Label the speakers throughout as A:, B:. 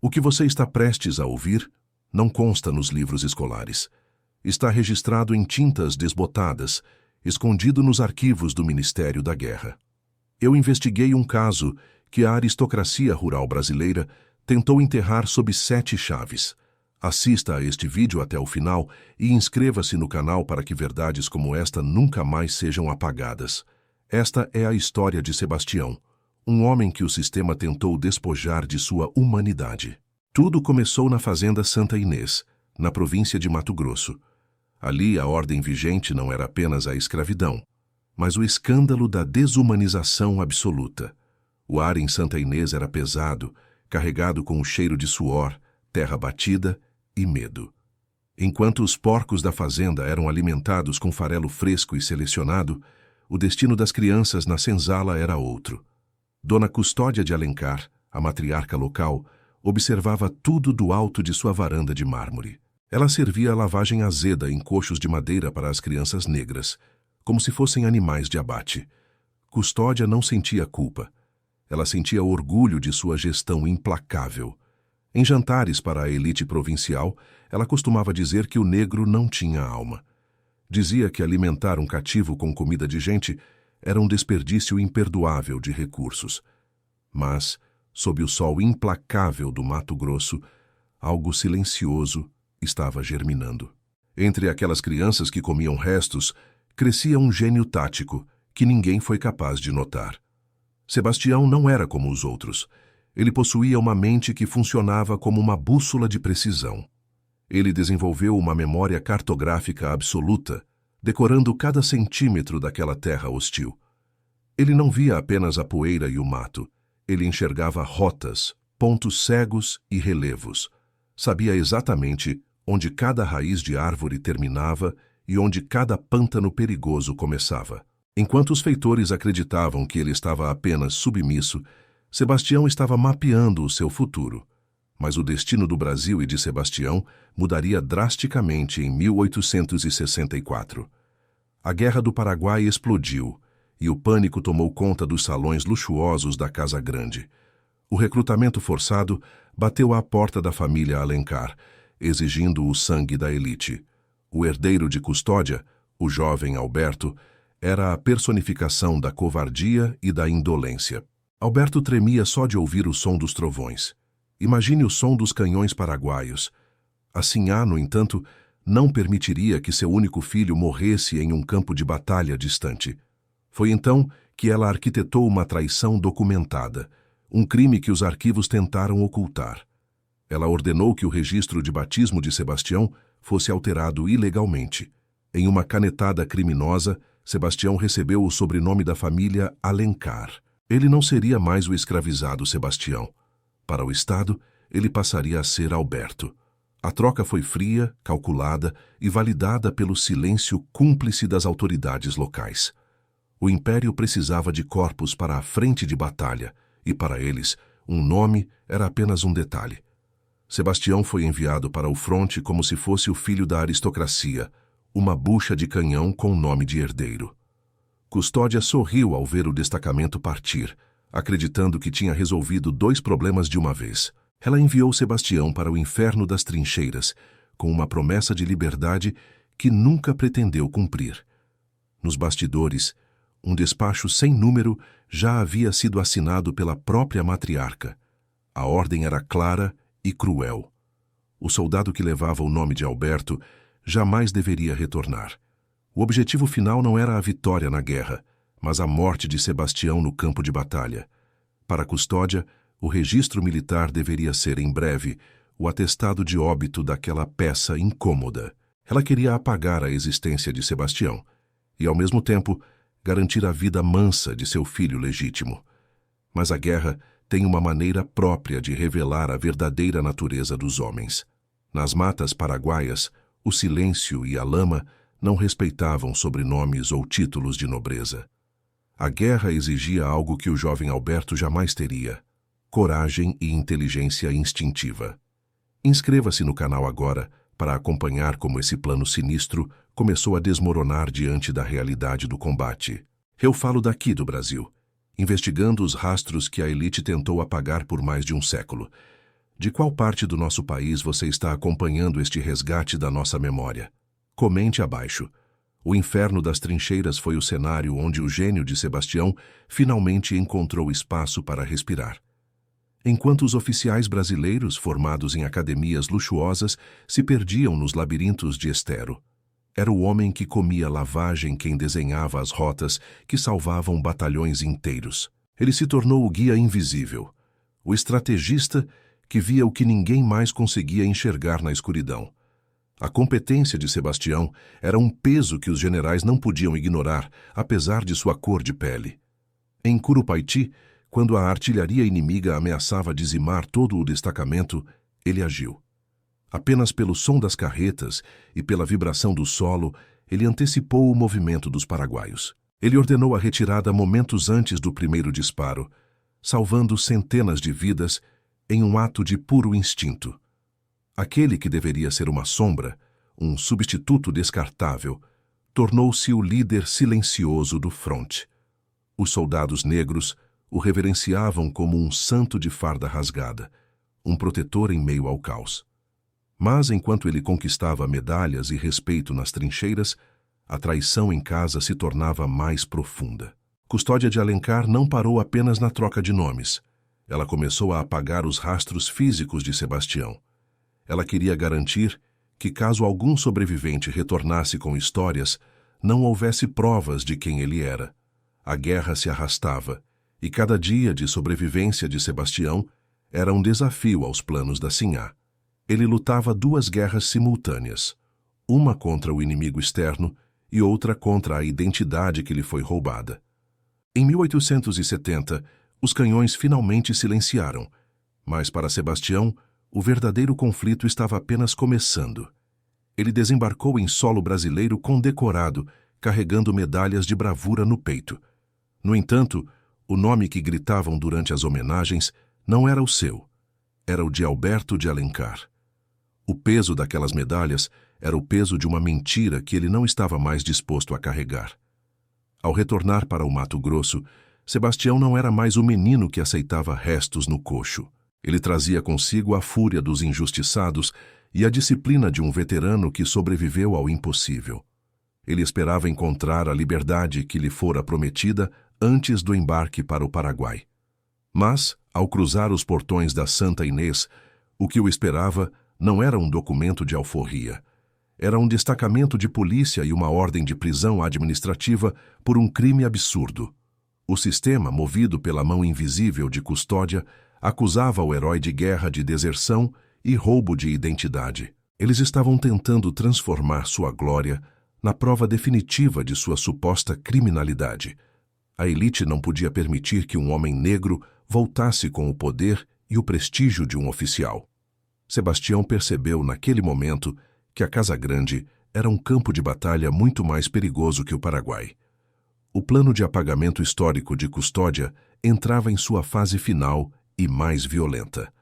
A: O que você está prestes a ouvir não consta nos livros escolares. Está registrado em tintas desbotadas, escondido nos arquivos do Ministério da Guerra. Eu investiguei um caso que a aristocracia rural brasileira tentou enterrar sob 7 chaves. Assista a este vídeo até o final e inscreva-se no canal para que verdades como esta nunca mais sejam apagadas. Esta é a história de Sebastião, um homem que o sistema tentou despojar de sua humanidade. Tudo começou na fazenda Santa Inês, na província de Mato Grosso. Ali a ordem vigente não era apenas a escravidão, mas o escândalo da desumanização absoluta. O ar em Santa Inês era pesado, carregado com o cheiro de suor, terra batida e medo. Enquanto os porcos da fazenda eram alimentados com farelo fresco e selecionado, o destino das crianças na senzala era outro. Dona Custódia de Alencar, a matriarca local, observava tudo do alto de sua varanda de mármore. Ela servia a lavagem azeda em coxos de madeira para as crianças negras, como se fossem animais de abate. Custódia não sentia culpa. Ela sentia orgulho de sua gestão implacável. Em jantares para a elite provincial, ela costumava dizer que o negro não tinha alma. Dizia que alimentar um cativo com comida de gente era um desperdício imperdoável de recursos. Mas, sob o sol implacável do Mato Grosso, algo silencioso estava germinando. Entre aquelas crianças que comiam restos, crescia um gênio tático que ninguém foi capaz de notar. Sebastião não era como os outros. Ele possuía uma mente que funcionava como uma bússola de precisão. Ele desenvolveu uma memória cartográfica absoluta, decorando cada centímetro daquela terra hostil. Ele não via apenas a poeira e o mato. Ele enxergava rotas, pontos cegos e relevos. Sabia exatamente onde cada raiz de árvore terminava e onde cada pântano perigoso começava. Enquanto os feitores acreditavam que ele estava apenas submisso, Sebastião estava mapeando o seu futuro. Mas o destino do Brasil e de Sebastião mudaria drasticamente em 1864. A Guerra do Paraguai explodiu e o pânico tomou conta dos salões luxuosos da Casa Grande. O recrutamento forçado bateu à porta da família Alencar, exigindo o sangue da elite. O herdeiro de Custódia, o jovem Alberto, era a personificação da covardia e da indolência. Alberto tremia só de ouvir o som dos trovões. Imagine o som dos canhões paraguaios. A Sinhá, no entanto, não permitiria que seu único filho morresse em um campo de batalha distante. Foi então que ela arquitetou uma traição documentada, um crime que os arquivos tentaram ocultar. Ela ordenou que o registro de batismo de Sebastião fosse alterado ilegalmente. Em uma canetada criminosa, Sebastião recebeu o sobrenome da família Alencar. Ele não seria mais o escravizado Sebastião. Para o Estado, ele passaria a ser Alberto. A troca foi fria, calculada e validada pelo silêncio cúmplice das autoridades locais. O Império precisava de corpos para a frente de batalha, e para eles, um nome era apenas um detalhe. Sebastião foi enviado para o fronte como se fosse o filho da aristocracia, uma bucha de canhão com nome de herdeiro. Custódia sorriu ao ver o destacamento partir, acreditando que tinha resolvido 2 problemas de uma vez. Ela enviou Sebastião para o inferno das trincheiras, com uma promessa de liberdade que nunca pretendeu cumprir. Nos bastidores, um despacho sem número já havia sido assinado pela própria matriarca. A ordem era clara e cruel. O soldado que levava o nome de Alberto jamais deveria retornar. O objetivo final não era a vitória na guerra, mas a morte de Sebastião no campo de batalha. Para Custódia, o registro militar deveria ser, em breve, o atestado de óbito daquela peça incômoda. Ela queria apagar a existência de Sebastião e, ao mesmo tempo, garantir a vida mansa de seu filho legítimo. Mas a guerra tem uma maneira própria de revelar a verdadeira natureza dos homens. Nas matas paraguaias, o silêncio e a lama não respeitavam sobrenomes ou títulos de nobreza. A guerra exigia algo que o jovem Alberto jamais teria: coragem e inteligência instintiva. Inscreva-se no canal agora para acompanhar como esse plano sinistro começou a desmoronar diante da realidade do combate. Eu falo daqui do Brasil, investigando os rastros que a elite tentou apagar por mais de um século. De qual parte do nosso país você está acompanhando este resgate da nossa memória? Comente abaixo. O inferno das trincheiras foi o cenário onde o gênio de Sebastião finalmente encontrou espaço para respirar. Enquanto os oficiais brasileiros, formados em academias luxuosas, se perdiam nos labirintos de Estero, era o homem que comia lavagem quem desenhava as rotas que salvavam batalhões inteiros. Ele se tornou o guia invisível, o estrategista que via o que ninguém mais conseguia enxergar na escuridão. A competência de Sebastião era um peso que os generais não podiam ignorar, apesar de sua cor de pele. Em Curupaiti, quando a artilharia inimiga ameaçava dizimar todo o destacamento, ele agiu. Apenas pelo som das carretas e pela vibração do solo, ele antecipou o movimento dos paraguaios. Ele ordenou a retirada momentos antes do primeiro disparo, salvando centenas de vidas em um ato de puro instinto. Aquele que deveria ser uma sombra, um substituto descartável, tornou-se o líder silencioso do fronte. Os soldados negros o reverenciavam como um santo de farda rasgada, um protetor em meio ao caos. Mas, enquanto ele conquistava medalhas e respeito nas trincheiras, a traição em casa se tornava mais profunda. Custódia de Alencar não parou apenas na troca de nomes. Ela começou a apagar os rastros físicos de Sebastião. Ela queria garantir que, caso algum sobrevivente retornasse com histórias, não houvesse provas de quem ele era. A guerra se arrastava, e cada dia de sobrevivência de Sebastião era um desafio aos planos da Sinhá. Ele lutava duas guerras simultâneas, uma contra o inimigo externo e outra contra a identidade que lhe foi roubada. Em 1870, os canhões finalmente silenciaram, mas para Sebastião, o verdadeiro conflito estava apenas começando. Ele desembarcou em solo brasileiro condecorado, carregando medalhas de bravura no peito. No entanto, o nome que gritavam durante as homenagens não era o seu, era o de Alberto de Alencar. O peso daquelas medalhas era o peso de uma mentira que ele não estava mais disposto a carregar. Ao retornar para o Mato Grosso, Sebastião não era mais o menino que aceitava restos no coxo. Ele trazia consigo a fúria dos injustiçados e a disciplina de um veterano que sobreviveu ao impossível. Ele esperava encontrar a liberdade que lhe fora prometida antes do embarque para o Paraguai. Mas, ao cruzar os portões da Santa Inês, o que o esperava não era um documento de alforria. Era um destacamento de polícia e uma ordem de prisão administrativa por um crime absurdo. O sistema, movido pela mão invisível de Custódia, acusava o herói de guerra de deserção e roubo de identidade. Eles estavam tentando transformar sua glória na prova definitiva de sua suposta criminalidade. A elite não podia permitir que um homem negro voltasse com o poder e o prestígio de um oficial. Sebastião percebeu naquele momento que a Casa Grande era um campo de batalha muito mais perigoso que o Paraguai. O plano de apagamento histórico de Custódia entrava em sua fase final e mais violenta.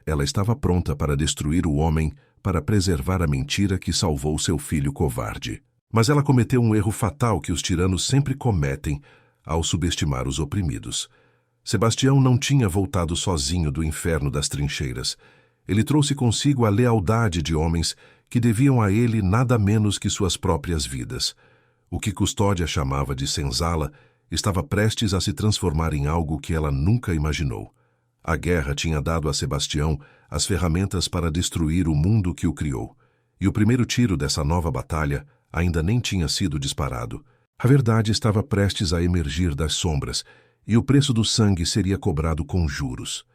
A: Ela estava pronta para destruir o homem, para preservar a mentira que salvou seu filho covarde. Mas ela cometeu um erro fatal que os tiranos sempre cometem ao subestimar os oprimidos. Sebastião não tinha voltado sozinho do inferno das trincheiras. Ele trouxe consigo a lealdade de homens que deviam a ele nada menos que suas próprias vidas. O que Custódia chamava de senzala estava prestes a se transformar em algo que ela nunca imaginou. A guerra tinha dado a Sebastião as ferramentas para destruir o mundo que o criou, e o primeiro tiro dessa nova batalha ainda nem tinha sido disparado. A verdade estava prestes a emergir das sombras, e o preço do sangue seria cobrado com juros.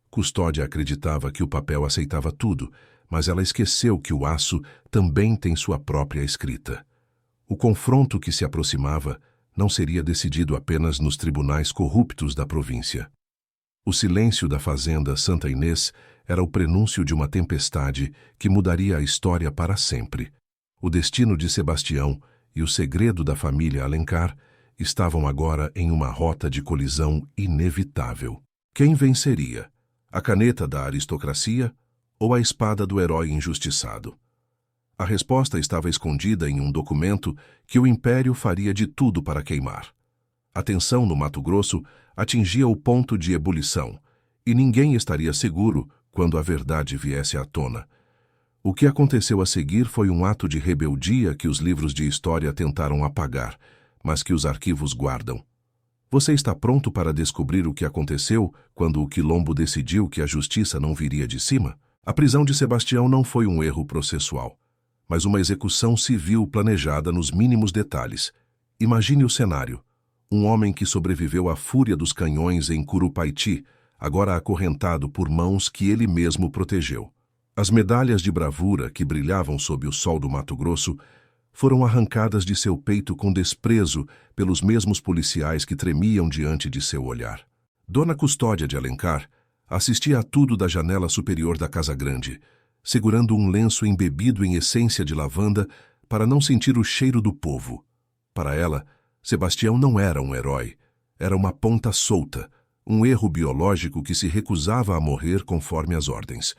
A: Custódia acreditava que o papel aceitava tudo, mas ela esqueceu que o aço também tem sua própria escrita. O confronto que se aproximava não seria decidido apenas nos tribunais corruptos da província. O silêncio da fazenda Santa Inês era o prenúncio de uma tempestade que mudaria a história para sempre. O destino de Sebastião e o segredo da família Alencar estavam agora em uma rota de colisão inevitável. Quem venceria? A caneta da aristocracia ou a espada do herói injustiçado? A resposta estava escondida em um documento que o Império faria de tudo para queimar. A tensão no Mato Grosso atingia o ponto de ebulição, e ninguém estaria seguro quando a verdade viesse à tona. O que aconteceu a seguir foi um ato de rebeldia que os livros de história tentaram apagar, mas que os arquivos guardam. Você está pronto para descobrir o que aconteceu quando o Quilombo decidiu que a justiça não viria de cima? A prisão de Sebastião não foi um erro processual, mas uma execução civil planejada nos mínimos detalhes. Imagine o cenário. Um homem que sobreviveu à fúria dos canhões em Curupaiti, agora acorrentado por mãos que ele mesmo protegeu. As medalhas de bravura que brilhavam sob o sol do Mato Grosso foram arrancadas de seu peito com desprezo pelos mesmos policiais que tremiam diante de seu olhar. Dona Custódia de Alencar assistia a tudo da janela superior da Casa Grande, segurando um lenço embebido em essência de lavanda para não sentir o cheiro do povo. Para ela, Sebastião não era um herói, era uma ponta solta, um erro biológico que se recusava a morrer conforme as ordens.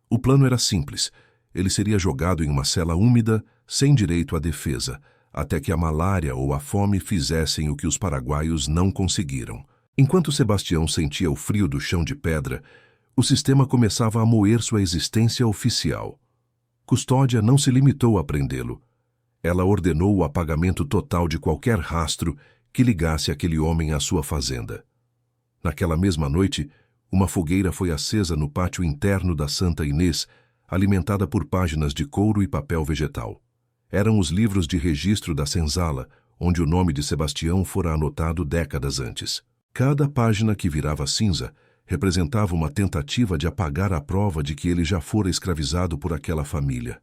A: O plano era simples. Ele seria jogado em uma cela úmida, sem direito à defesa, até que a malária ou a fome fizessem o que os paraguaios não conseguiram. Enquanto Sebastião sentia o frio do chão de pedra, o sistema começava a moer sua existência oficial. Custódia não se limitou a prendê-lo. Ela ordenou o apagamento total de qualquer rastro que ligasse aquele homem à sua fazenda. Naquela mesma noite, uma fogueira foi acesa no pátio interno da Santa Inês, alimentada por páginas de couro e papel vegetal. Eram os livros de registro da senzala, onde o nome de Sebastião fora anotado décadas antes. Cada página que virava cinza representava uma tentativa de apagar a prova de que ele já fora escravizado por aquela família.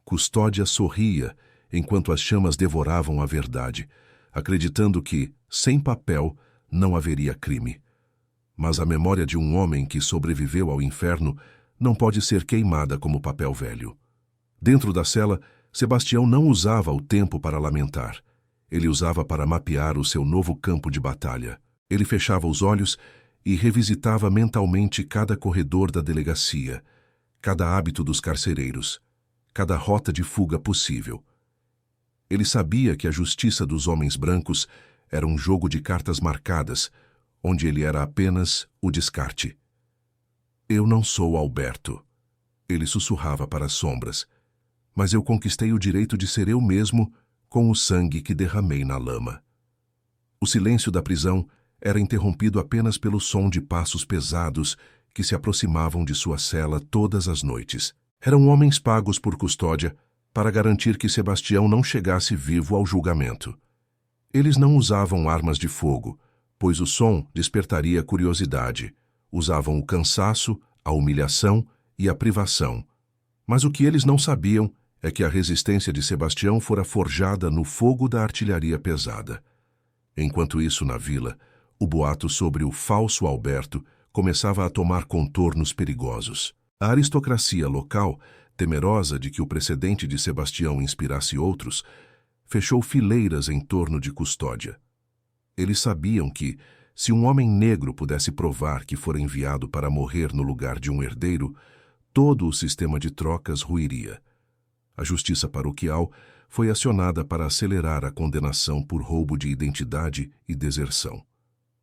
A: Custódia sorria enquanto as chamas devoravam a verdade, acreditando que, sem papel, não haveria crime. Mas a memória de um homem que sobreviveu ao inferno não pode ser queimada como papel velho. Dentro da cela, Sebastião não usava o tempo para lamentar. Ele usava para mapear o seu novo campo de batalha. Ele fechava os olhos e revisitava mentalmente cada corredor da delegacia, cada hábito dos carcereiros, cada rota de fuga possível. Ele sabia que a justiça dos homens brancos era um jogo de cartas marcadas, onde ele era apenas o descarte. Eu não sou Alberto, ele sussurrava para as sombras, mas eu conquistei o direito de ser eu mesmo com o sangue que derramei na lama. O silêncio da prisão era interrompido apenas pelo som de passos pesados que se aproximavam de sua cela todas as noites. Eram homens pagos por Custódia para garantir que Sebastião não chegasse vivo ao julgamento. Eles não usavam armas de fogo, pois o som despertaria curiosidade. Usavam o cansaço, a humilhação e a privação. Mas o que eles não sabiam é que a resistência de Sebastião fora forjada no fogo da artilharia pesada. Enquanto isso, na vila, o boato sobre o falso Alberto começava a tomar contornos perigosos. A aristocracia local, temerosa de que o precedente de Sebastião inspirasse outros, fechou fileiras em torno de Custódia. Eles sabiam que, se um homem negro pudesse provar que fora enviado para morrer no lugar de um herdeiro, todo o sistema de trocas ruiria. A justiça paroquial foi acionada para acelerar a condenação por roubo de identidade e deserção.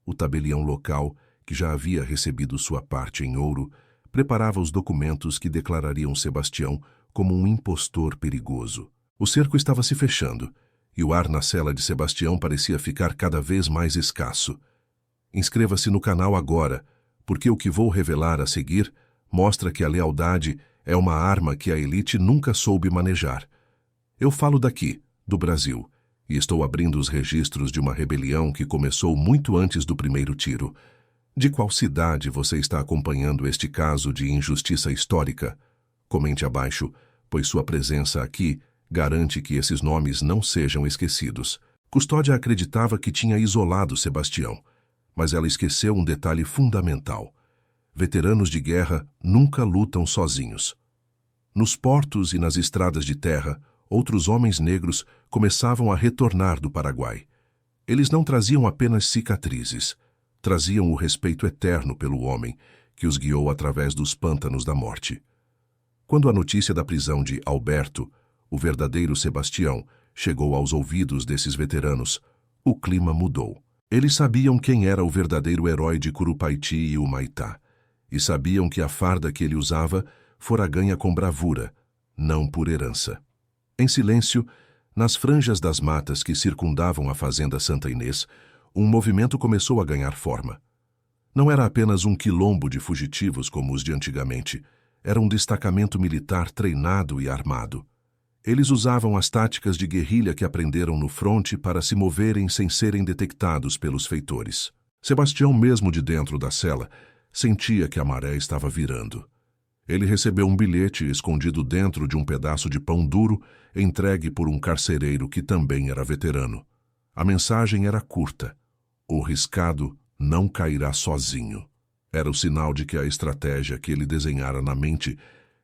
A: O tabelião local, que já havia recebido sua parte em ouro, preparava os documentos que declarariam Sebastião como um impostor perigoso. O cerco estava se fechando, e o ar na cela de Sebastião parecia ficar cada vez mais escasso. Inscreva-se no canal agora, porque o que vou revelar a seguir mostra que a lealdade é uma arma que a elite nunca soube manejar. Eu falo daqui, do Brasil, e estou abrindo os registros de uma rebelião que começou muito antes do primeiro tiro. De qual cidade você está acompanhando este caso de injustiça histórica? Comente abaixo, pois sua presença aqui garante que esses nomes não sejam esquecidos. Custódia acreditava que tinha isolado Sebastião, mas ela esqueceu um detalhe fundamental. Veteranos de guerra nunca lutam sozinhos. Nos portos e nas estradas de terra, outros homens negros começavam a retornar do Paraguai. Eles não traziam apenas cicatrizes, traziam o respeito eterno pelo homem que os guiou através dos pântanos da morte. Quando a notícia da prisão de Alberto, o verdadeiro Sebastião, chegou aos ouvidos desses veteranos, o clima mudou. Eles sabiam quem era o verdadeiro herói de Curupaiti e Humaitá. e sabiam que a farda que ele usava fora ganha com bravura, não por herança. Em silêncio, nas franjas das matas que circundavam a fazenda Santa Inês, um movimento começou a ganhar forma. Não era apenas um quilombo de fugitivos como os de antigamente, era um destacamento militar treinado e armado. Eles usavam as táticas de guerrilha que aprenderam no fronte para se moverem sem serem detectados pelos feitores. Sebastião, mesmo de dentro da cela, sentia que a maré estava virando. Ele recebeu um bilhete escondido dentro de um pedaço de pão duro, entregue por um carcereiro que também era veterano. A mensagem era curta: o riscado não cairá sozinho. Era o sinal de que a estratégia que ele desenhara na mente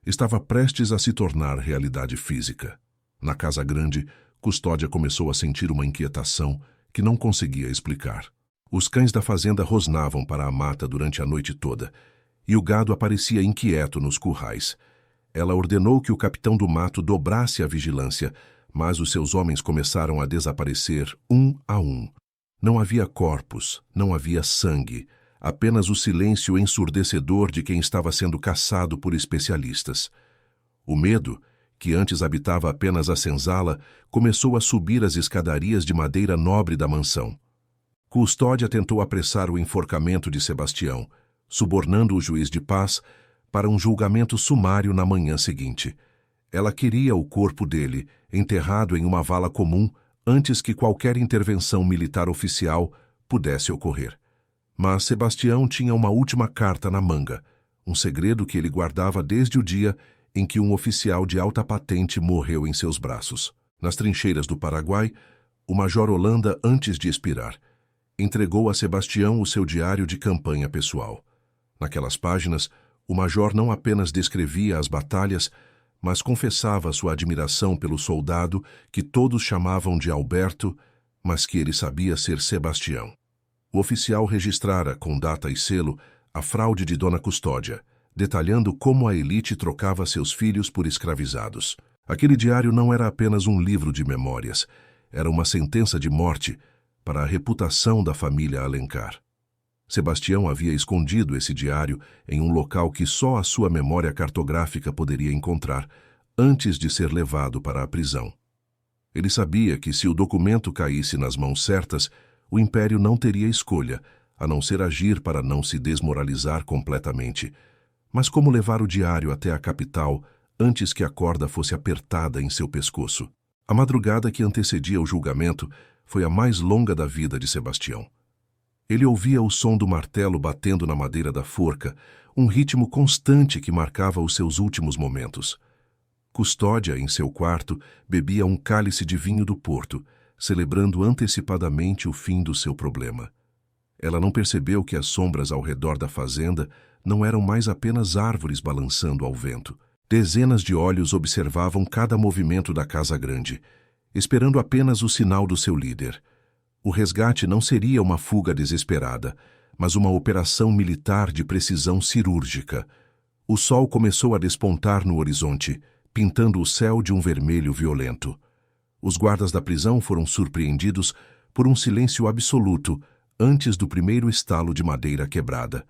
A: estava prestes a se tornar realidade física. Na casa grande, Custódia começou a sentir uma inquietação que não conseguia explicar. Os cães da fazenda rosnavam para a mata durante a noite toda, e o gado aparecia inquieto nos currais. Ela ordenou que o capitão do mato dobrasse a vigilância, mas os seus homens começaram a desaparecer um a um. Não havia corpos, não havia sangue, apenas o silêncio ensurdecedor de quem estava sendo caçado por especialistas. O medo, que antes habitava apenas a senzala, começou a subir as escadarias de madeira nobre da mansão. Custódia tentou apressar o enforcamento de Sebastião, subornando o juiz de paz para um julgamento sumário na manhã seguinte. Ela queria o corpo dele, enterrado em uma vala comum, antes que qualquer intervenção militar oficial pudesse ocorrer. Mas Sebastião tinha uma última carta na manga, um segredo que ele guardava desde o dia em que um oficial de alta patente morreu em seus braços. Nas trincheiras do Paraguai, o Major Holanda, antes de expirar, entregou a Sebastião o seu diário de campanha pessoal. Naquelas páginas, o major não apenas descrevia as batalhas, mas confessava sua admiração pelo soldado que todos chamavam de Alberto, mas que ele sabia ser Sebastião. O oficial registrara, com data e selo, a fraude de Dona Custódia, detalhando como a elite trocava seus filhos por escravizados. Aquele diário não era apenas um livro de memórias, era uma sentença de morte para a reputação da família Alencar. Sebastião havia escondido esse diário em um local que só a sua memória cartográfica poderia encontrar, antes de ser levado para a prisão. Ele sabia que se o documento caísse nas mãos certas, o Império não teria escolha, a não ser agir para não se desmoralizar completamente. Mas como levar o diário até a capital antes que a corda fosse apertada em seu pescoço? A madrugada que antecedia o julgamento foi a mais longa da vida de Sebastião. Ele ouvia o som do martelo batendo na madeira da forca, um ritmo constante que marcava os seus últimos momentos. Custódia, em seu quarto, bebia um cálice de vinho do Porto, celebrando antecipadamente o fim do seu problema. Ela não percebeu que as sombras ao redor da fazenda não eram mais apenas árvores balançando ao vento. Dezenas de olhos observavam cada movimento da casa grande, esperando apenas o sinal do seu líder. O resgate não seria uma fuga desesperada, mas uma operação militar de precisão cirúrgica. O sol começou a despontar no horizonte, pintando o céu de um vermelho violento. Os guardas da prisão foram surpreendidos por um silêncio absoluto antes do primeiro estalo de madeira quebrada.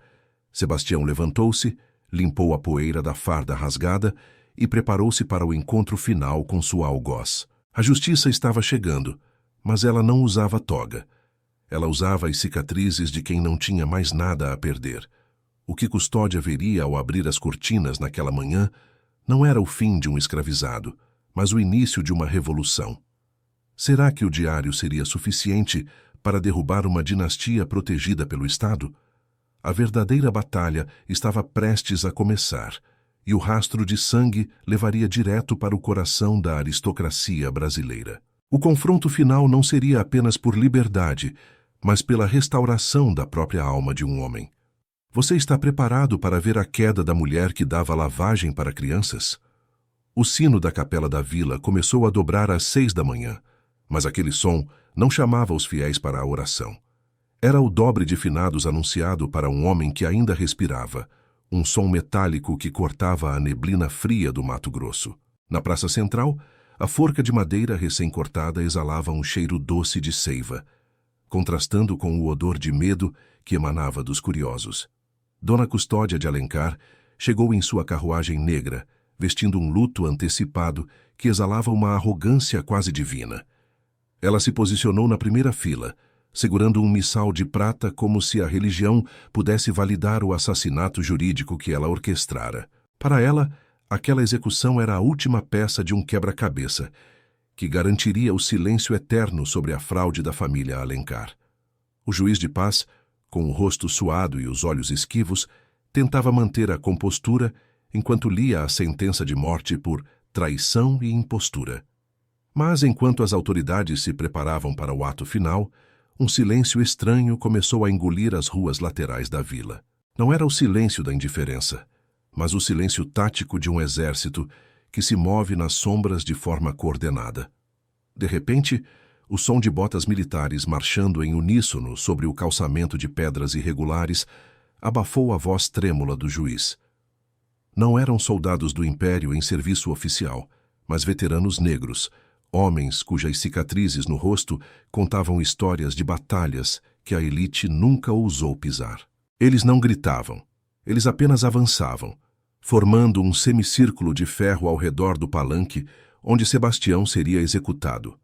A: Sebastião levantou-se, limpou a poeira da farda rasgada e preparou-se para o encontro final com sua algoz. A justiça estava chegando, mas ela não usava toga. Ela usava as cicatrizes de quem não tinha mais nada a perder. O que Custódia veria ao abrir as cortinas naquela manhã não era o fim de um escravizado, mas o início de uma revolução. Será que o diário seria suficiente para derrubar uma dinastia protegida pelo Estado? A verdadeira batalha estava prestes a começar, e o rastro de sangue levaria direto para o coração da aristocracia brasileira. O confronto final não seria apenas por liberdade, mas pela restauração da própria alma de um homem. Você está preparado para ver a queda da mulher que dava lavagem para crianças? O sino da capela da vila começou a dobrar às 6 da manhã, mas aquele som não chamava os fiéis para a oração. Era o dobre de finados anunciado para um homem que ainda respirava, um som metálico que cortava a neblina fria do Mato Grosso. Na praça central, a forca de madeira recém-cortada exalava um cheiro doce de seiva, contrastando com o odor de medo que emanava dos curiosos. Dona Custódia de Alencar chegou em sua carruagem negra, vestindo um luto antecipado que exalava uma arrogância quase divina. Ela se posicionou na primeira fila, segurando um missal de prata como se a religião pudesse validar o assassinato jurídico que ela orquestrara. Para ela, aquela execução era a última peça de um quebra-cabeça, que garantiria o silêncio eterno sobre a fraude da família Alencar. O juiz de paz, com o rosto suado e os olhos esquivos, tentava manter a compostura enquanto lia a sentença de morte por traição e impostura. Mas enquanto as autoridades se preparavam para o ato final, um silêncio estranho começou a engolir as ruas laterais da vila. Não era o silêncio da indiferença, mas o silêncio tático de um exército que se move nas sombras de forma coordenada. De repente, o som de botas militares marchando em uníssono sobre o calçamento de pedras irregulares abafou a voz trêmula do juiz. Não eram soldados do Império em serviço oficial, mas veteranos negros, homens cujas cicatrizes no rosto contavam histórias de batalhas que a elite nunca ousou pisar. Eles não gritavam, eles apenas avançavam, formando um semicírculo de ferro ao redor do palanque onde Sebastião seria executado.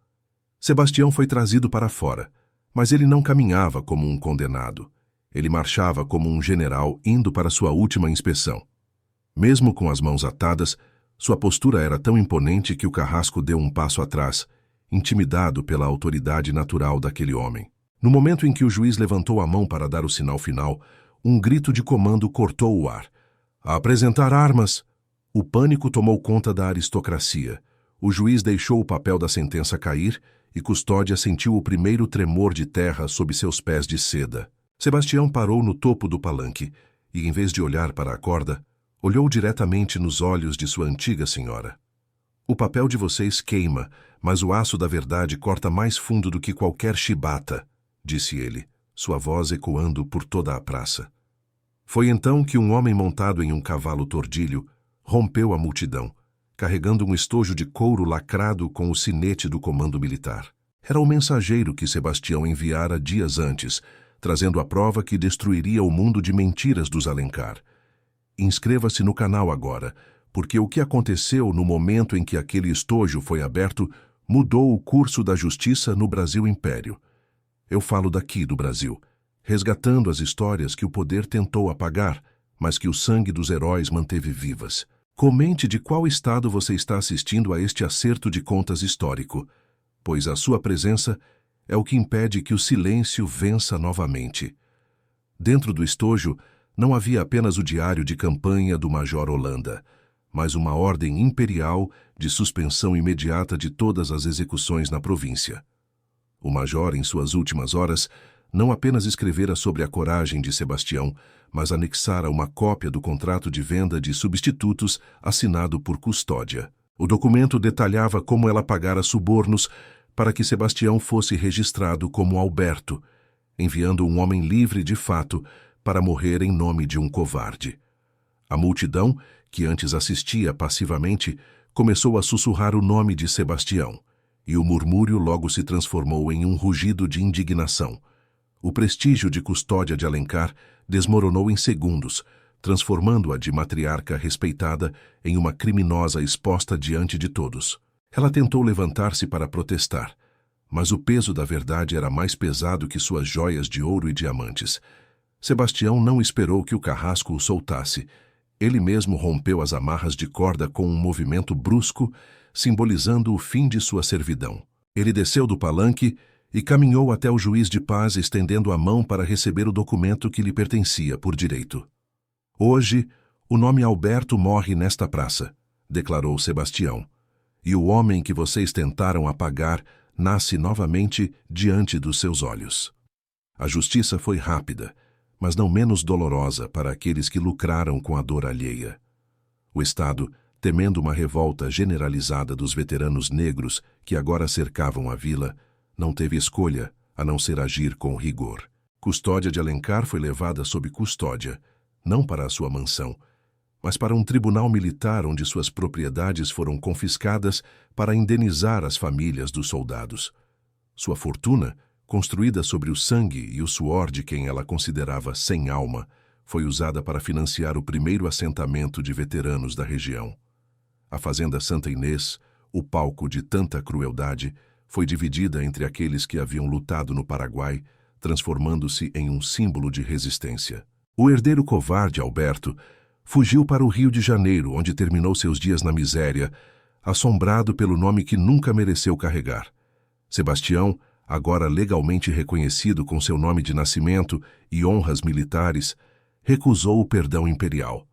A: Sebastião foi trazido para fora, mas ele não caminhava como um condenado. Ele marchava como um general indo para sua última inspeção. Mesmo com as mãos atadas, sua postura era tão imponente que o carrasco deu um passo atrás, intimidado pela autoridade natural daquele homem. No momento em que o juiz levantou a mão para dar o sinal final, um grito de comando cortou o ar. "A apresentar armas!" O pânico tomou conta da aristocracia. O juiz deixou o papel da sentença cair e Custódia sentiu o primeiro tremor de terra sob seus pés de seda. Sebastião parou no topo do palanque e, em vez de olhar para a corda, olhou diretamente nos olhos de sua antiga senhora. "O papel de vocês queima, mas o aço da verdade corta mais fundo do que qualquer chibata", disse ele, sua voz ecoando por toda a praça. Foi então que um homem montado em um cavalo tordilho rompeu a multidão, carregando um estojo de couro lacrado com o sinete do comando militar. Era o mensageiro que Sebastião enviara dias antes, trazendo a prova que destruiria o mundo de mentiras dos Alencar. Inscreva-se no canal agora, porque o que aconteceu no momento em que aquele estojo foi aberto mudou o curso da justiça no Brasil Império. Eu falo daqui do Brasil, resgatando as histórias que o poder tentou apagar, mas que o sangue dos heróis manteve vivas. Comente de qual estado você está assistindo a este acerto de contas histórico, pois a sua presença é o que impede que o silêncio vença novamente. Dentro do estojo não havia apenas o diário de campanha do Major Holanda, mas uma ordem imperial de suspensão imediata de todas as execuções na província. O major, em suas últimas horas, não apenas escrevera sobre a coragem de Sebastião, mas anexara uma cópia do contrato de venda de substitutos assinado por Custódia. O documento detalhava como ela pagara subornos para que Sebastião fosse registrado como Alberto, enviando um homem livre de fato para morrer em nome de um covarde. A multidão, que antes assistia passivamente, começou a sussurrar o nome de Sebastião, e o murmúrio logo se transformou em um rugido de indignação. O prestígio de Custódia de Alencar desmoronou em segundos, transformando-a de matriarca respeitada em uma criminosa exposta diante de todos. Ela tentou levantar-se para protestar, mas o peso da verdade era mais pesado que suas joias de ouro e diamantes. Sebastião não esperou que o carrasco o soltasse. Ele mesmo rompeu as amarras de corda com um movimento brusco, simbolizando o fim de sua servidão. Ele desceu do palanque e caminhou até o juiz de paz, estendendo a mão para receber o documento que lhe pertencia por direito. "Hoje, o nome Alberto morre nesta praça", declarou Sebastião, "e o homem que vocês tentaram apagar nasce novamente diante dos seus olhos." A justiça foi rápida, mas não menos dolorosa para aqueles que lucraram com a dor alheia. O Estado, temendo uma revolta generalizada dos veteranos negros que agora cercavam a vila, não teve escolha a não ser agir com rigor. Custódia de Alencar foi levada sob custódia, não para a sua mansão, mas para um tribunal militar onde suas propriedades foram confiscadas para indenizar as famílias dos soldados. Sua fortuna, construída sobre o sangue e o suor de quem ela considerava sem alma, foi usada para financiar o primeiro assentamento de veteranos da região. A Fazenda Santa Inês, o palco de tanta crueldade, foi dividida entre aqueles que haviam lutado no Paraguai, transformando-se em um símbolo de resistência. O herdeiro covarde Alberto fugiu para o Rio de Janeiro, onde terminou seus dias na miséria, assombrado pelo nome que nunca mereceu carregar. Sebastião, agora legalmente reconhecido com seu nome de nascimento e honras militares, recusou o perdão imperial.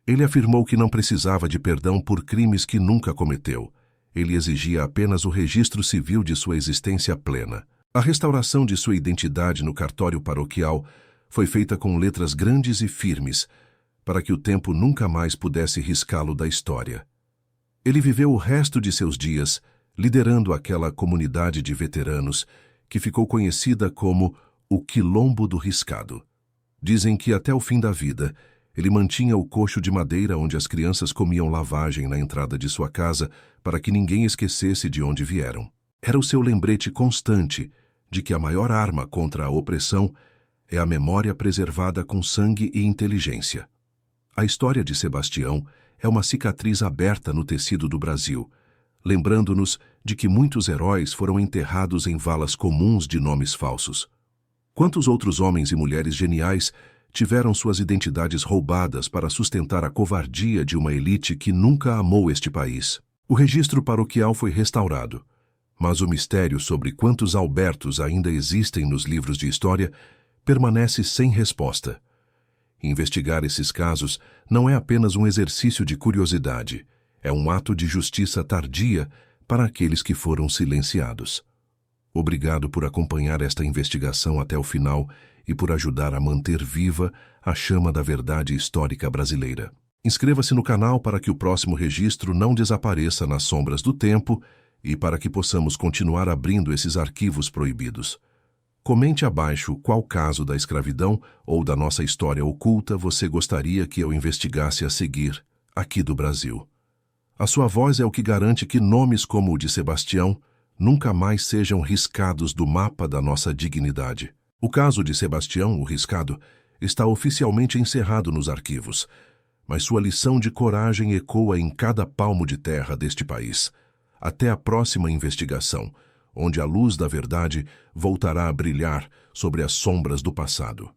A: Ele afirmou que não precisava de perdão por crimes que nunca cometeu. Ele exigia apenas o registro civil de sua existência plena. A restauração de sua identidade no cartório paroquial foi feita com letras grandes e firmes, para que o tempo nunca mais pudesse riscá-lo da história. Ele viveu o resto de seus dias liderando aquela comunidade de veteranos que ficou conhecida como o Quilombo do Riscado. Dizem que até o fim da vida, ele mantinha o coxo de madeira onde as crianças comiam lavagem na entrada de sua casa para que ninguém esquecesse de onde vieram. Era o seu lembrete constante de que a maior arma contra a opressão é a memória preservada com sangue e inteligência. A história de Sebastião é uma cicatriz aberta no tecido do Brasil, lembrando-nos de que muitos heróis foram enterrados em valas comuns de nomes falsos. Quantos outros homens e mulheres geniais tiveram suas identidades roubadas para sustentar a covardia de uma elite que nunca amou este país? O registro paroquial foi restaurado, mas o mistério sobre quantos Albertos ainda existem nos livros de história permanece sem resposta. Investigar esses casos não é apenas um exercício de curiosidade, é um ato de justiça tardia para aqueles que foram silenciados. Obrigado por acompanhar esta investigação até o final e por ajudar a manter viva a chama da verdade histórica brasileira. Inscreva-se no canal para que o próximo registro não desapareça nas sombras do tempo e para que possamos continuar abrindo esses arquivos proibidos. Comente abaixo qual caso da escravidão ou da nossa história oculta você gostaria que eu investigasse a seguir, aqui do Brasil. A sua voz é o que garante que nomes como o de Sebastião nunca mais sejam riscados do mapa da nossa dignidade. O caso de Sebastião, o Riscado, está oficialmente encerrado nos arquivos, mas sua lição de coragem ecoa em cada palmo de terra deste país. Até a próxima investigação, onde a luz da verdade voltará a brilhar sobre as sombras do passado.